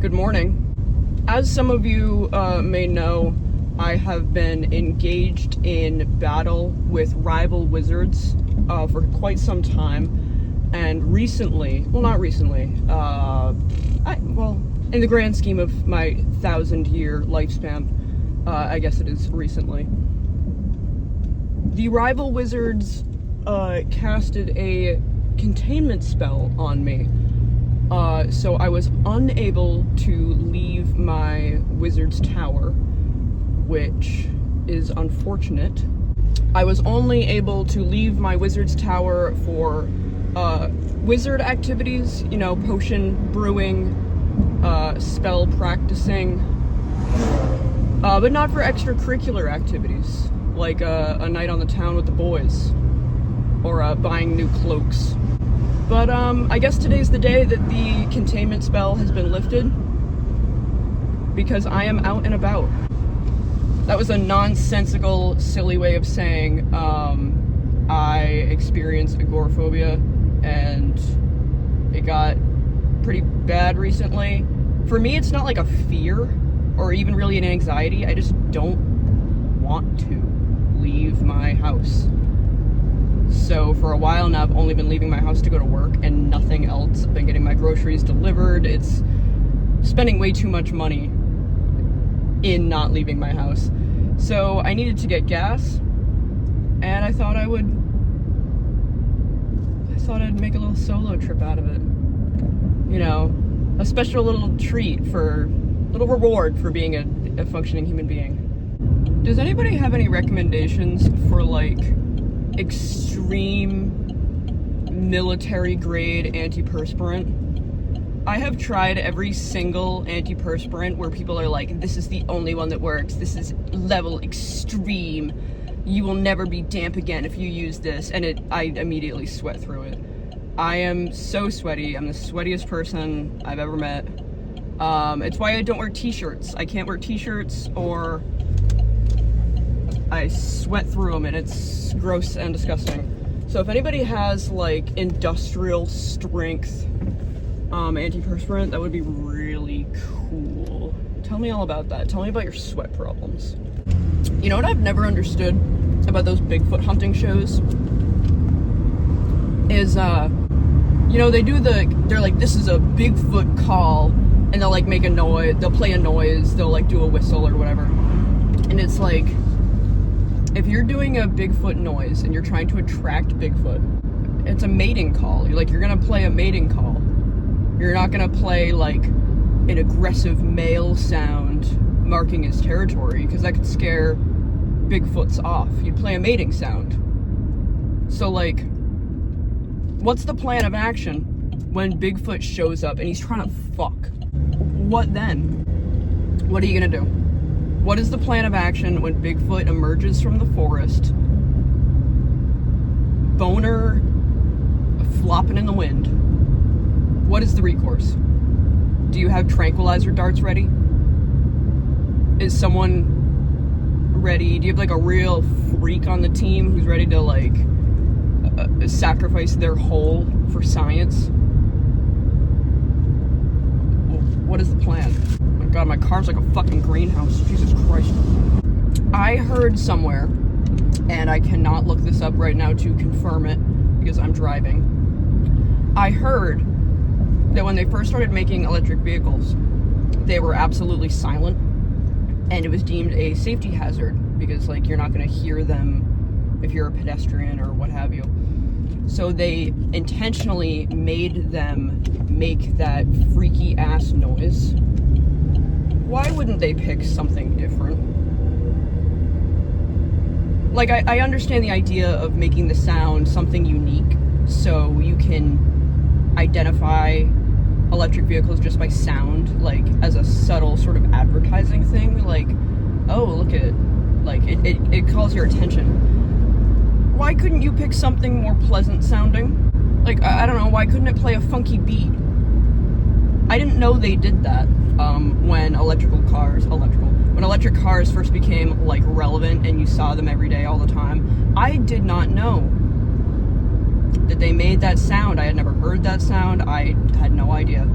Good morning. As some of you may know, I have been engaged in battle with rival wizards for quite some time, and recently, well, not recently, in the grand scheme of my 1,000-year lifespan, I guess it is recently. The rival wizards casted a containment spell on me. So I was unable to leave my wizard's tower, which is unfortunate. I was only able to leave my wizard's tower for wizard activities, you know, potion brewing, spell practicing, but not for extracurricular activities, like a night on the town with the boys, or buying new cloaks. But I guess today's the day that the containment spell has been lifted, because I am out and about. That was a nonsensical, silly way of saying I experienced agoraphobia, and it got pretty bad recently. For me, it's not like a fear or even really an anxiety. I just don't want to leave my house. So for a while now, I've only been leaving my house to go to work and nothing else. I've been getting my groceries delivered. It's spending way too much money in not leaving my house. So I needed to get gas, and I thought I'd make a little solo trip out of it. You know, a special little treat, little reward for being a functioning human being. Does anybody have any recommendations for, like, extreme military grade antiperspirant? I have tried every single antiperspirant where people are like, this is the only one that works, this is level extreme, you will never be damp again if you use this, and I immediately sweat through it. I am so sweaty. I'm the sweatiest person I've ever met. It's why I don't wear t-shirts. I can't wear t-shirts, or I sweat through them, and it's gross and disgusting. So if anybody has, like, industrial strength antiperspirant, that would be really cool. Tell me all about that. Tell me about your sweat problems. You know what I've never understood about those Bigfoot hunting shows? Is, you know, they're like, this is a Bigfoot call, and they'll, like, make a noise, they'll play a noise, they'll, like, do a whistle or whatever. And it's like, if you're doing a Bigfoot noise and you're trying to attract Bigfoot, it's a mating call. You're gonna play a mating call. You're not gonna play, like, an aggressive male sound marking his territory, because that could scare Bigfoots off. You'd play a mating sound. So, like, what's the plan of action when Bigfoot shows up and he's trying to fuck? What then? What are you gonna do? What is the plan of action when Bigfoot emerges from the forest, boner flopping in the wind? What is the recourse? Do you have tranquilizer darts ready? Is someone ready? Do you have, like, a real freak on the team who's ready to, like, sacrifice their whole for science? What is the plan? Oh my god, my car's like a fucking greenhouse. Jesus Christ. I heard somewhere, and I cannot look this up right now to confirm it because I'm driving. I heard that when they first started making electric vehicles, they were absolutely silent, and it was deemed a safety hazard because, like, you're not going to hear them if you're a pedestrian or what have you. So they intentionally made them make that freaky ass noise. Why wouldn't they pick something different? Like, I understand the idea of making the sound something unique so you can identify electric vehicles just by sound, like, as a subtle sort of advertising thing. Like, oh, look at, like, it calls your attention. Why couldn't you pick something more pleasant sounding? Like, I don't know, why couldn't it play a funky beat? I didn't know they did that when electric cars first became, like, relevant and you saw them every day all the time. I did not know that they made that sound. I had never heard that sound. I had no idea.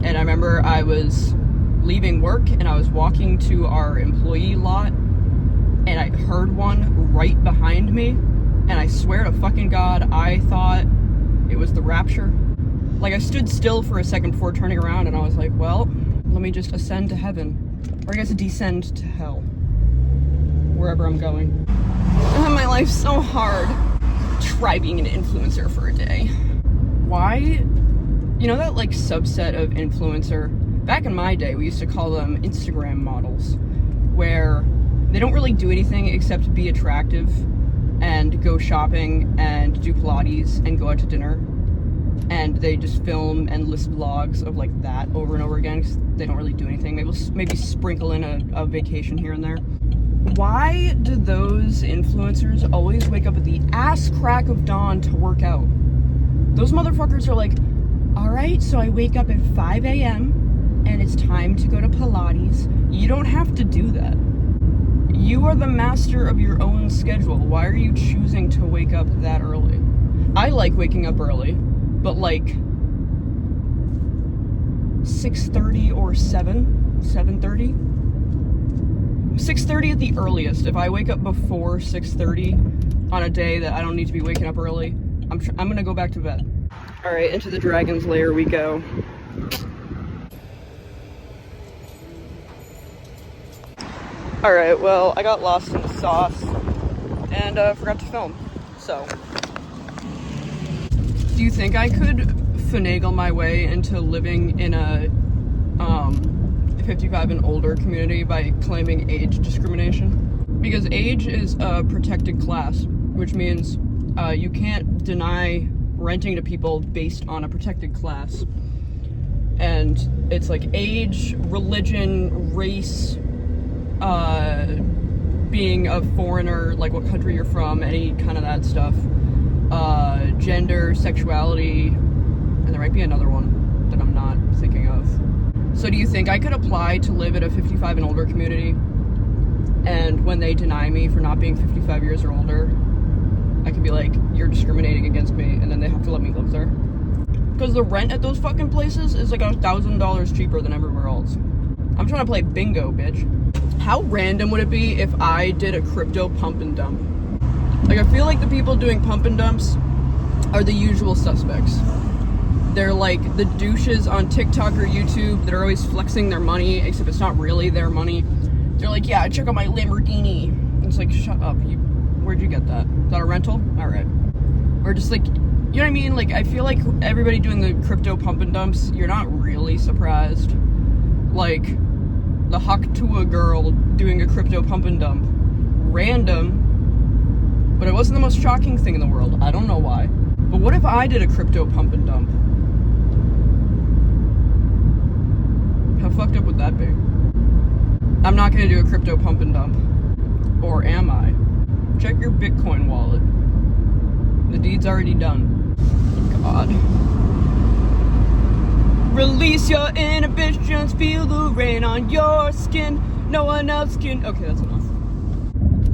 And I remember I was leaving work and I was walking to our employee lot and I heard one right behind me, and I swear to fucking God, I thought it was the rapture. Like, I stood still for a second before turning around and I was like, well, let me just ascend to heaven. Or I guess descend to hell. Wherever I'm going. My life's so hard. Try being an influencer for a day. Why? You know that, like, subset of influencer? Back in my day, we used to call them Instagram models, where they don't really do anything except be attractive and go shopping and do Pilates and go out to dinner. And they just film endless vlogs of, like, that over and over again because they don't really do anything. Maybe sprinkle in a vacation here and there. Why do those influencers always wake up at the ass crack of dawn to work out? Those motherfuckers are like, alright, so I wake up at 5 a.m. and it's time to go to Pilates. You don't have to do that. You are the master of your own schedule. Why are you choosing to wake up that early? I like waking up early, but like 6:30 or 7:30? 6:30 at the earliest. If I wake up before 6:30 on a day that I don't need to be waking up early, I'm gonna go back to bed. Alright, into the dragon's lair we go. Alright, well, I got lost in the sauce and forgot to film, so. Do you think I could finagle my way into living in a 55 and older community by claiming age discrimination? Because age is a protected class, which means you can't deny renting to people based on a protected class. And it's like age, religion, race, being a foreigner, like what country you're from, any kind of that stuff, gender, sexuality, and there might be another one that I'm not thinking of. So do you think I could apply to live at a 55 and older community, and when they deny me for not being 55 years or older, I could be like, you're discriminating against me, and then they have to let me live there? Because the rent at those fucking places is like $1,000 cheaper than everywhere else. I'm trying to play bingo, bitch. How random would it be if I did a crypto pump and dump? Like, I feel like the people doing pump and dumps are the usual suspects. They're like the douches on TikTok or YouTube that are always flexing their money, except it's not really their money. They're like, yeah, check out my Lamborghini. And it's like, shut up. Where'd you get that? Is that a rental? Alright. Or just like, you know what I mean? Like, I feel like everybody doing the crypto pump and dumps, you're not really surprised. Like, the Haktua girl doing a crypto pump and dump. Random. But it wasn't the most shocking thing in the world. I don't know why. But what if I did a crypto pump and dump? How fucked up would that be? I'm not gonna do a crypto pump and dump. Or am I? Check your Bitcoin wallet. The deed's already done. God. Release your inhibitions, feel the rain on your skin. No one else can. Okay, that's enough.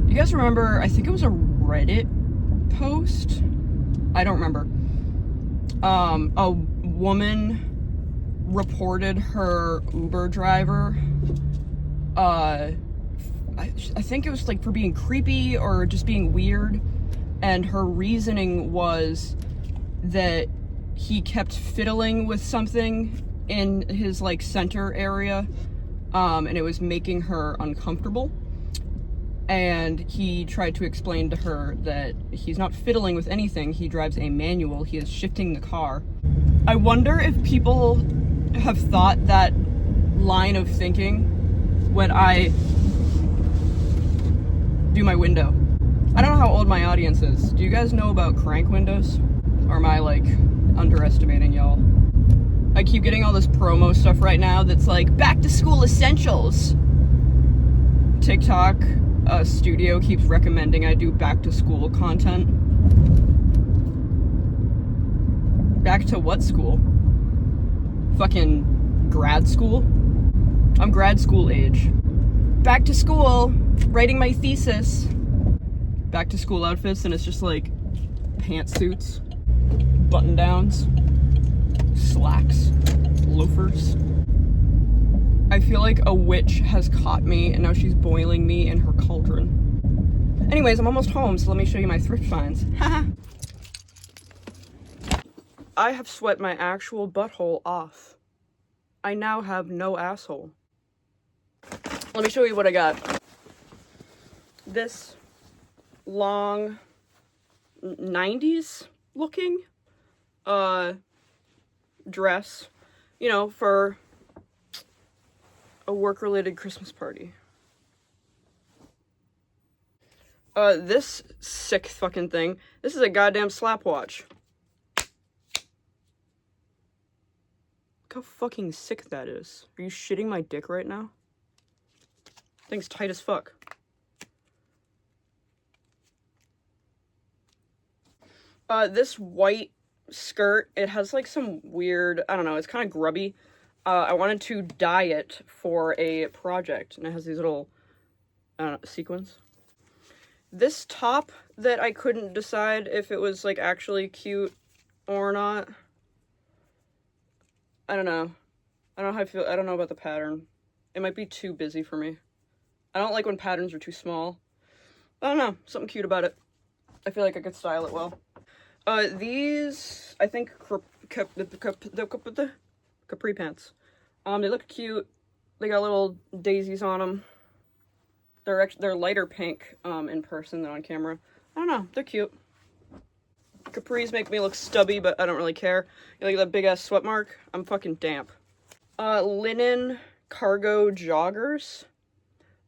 You guys remember, I think it was a Reddit post? I don't remember. A woman reported her Uber driver. I think it was like for being creepy or just being weird. And her reasoning was that he kept fiddling with something in his like center area, and it was making her uncomfortable. And he tried to explain to her that he's not fiddling with anything, he drives a manual, he is shifting the car. I wonder if people have thought that line of thinking when I do my window. I don't know how old my audience is. Do you guys know about crank windows? Or am I like underestimating y'all? I keep getting all this promo stuff right now that's like back to school essentials. TikTok studio keeps recommending I do back to school content. Back to what school? Fucking grad school? I'm grad school age. Back to school, writing my thesis. Back to school outfits, and it's just like pantsuits, button downs, slacks, loafers. I feel like a witch has caught me and now she's boiling me in her cauldron. Anyways, I'm almost home, so let me show you my thrift finds. Haha. I have sweat my actual butthole off. I now have no asshole. Let me show you what I got. This long 90s looking dress, you know, for a work-related Christmas party. This sick fucking thing. This is a goddamn slap watch. Look how fucking sick that is. Are you shitting my dick right now? Thing's tight as fuck. This white skirt, it has like some weird, I don't know, it's kind of grubby. I wanted to dye it for a project, and it has these little, sequins. This top that I couldn't decide if it was like actually cute or not. I don't know. I don't know how I feel. I don't know about the pattern. It might be too busy for me. I don't like when patterns are too small. I don't know. Something cute about it. I feel like I could style it well. These, I think, capri pants. They look cute. They got little daisies on them. They're lighter pink in person than on camera. I don't know. They're cute. Capris make me look stubby, but I don't really care. You look at that big ass sweat mark? I'm fucking damp. Linen cargo joggers.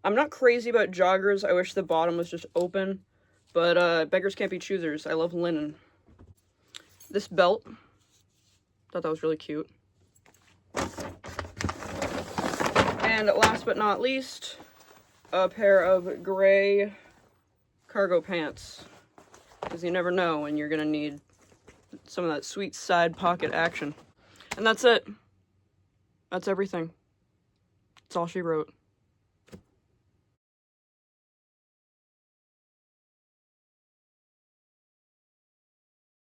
I'm not crazy about joggers. I wish the bottom was just open, but beggars can't be choosers. I love linen. This belt. Thought that was really cute. And last but not least, a pair of gray cargo pants. Because you never know when you're gonna need some of that sweet side pocket action. And that's it. That's everything. That's all she wrote.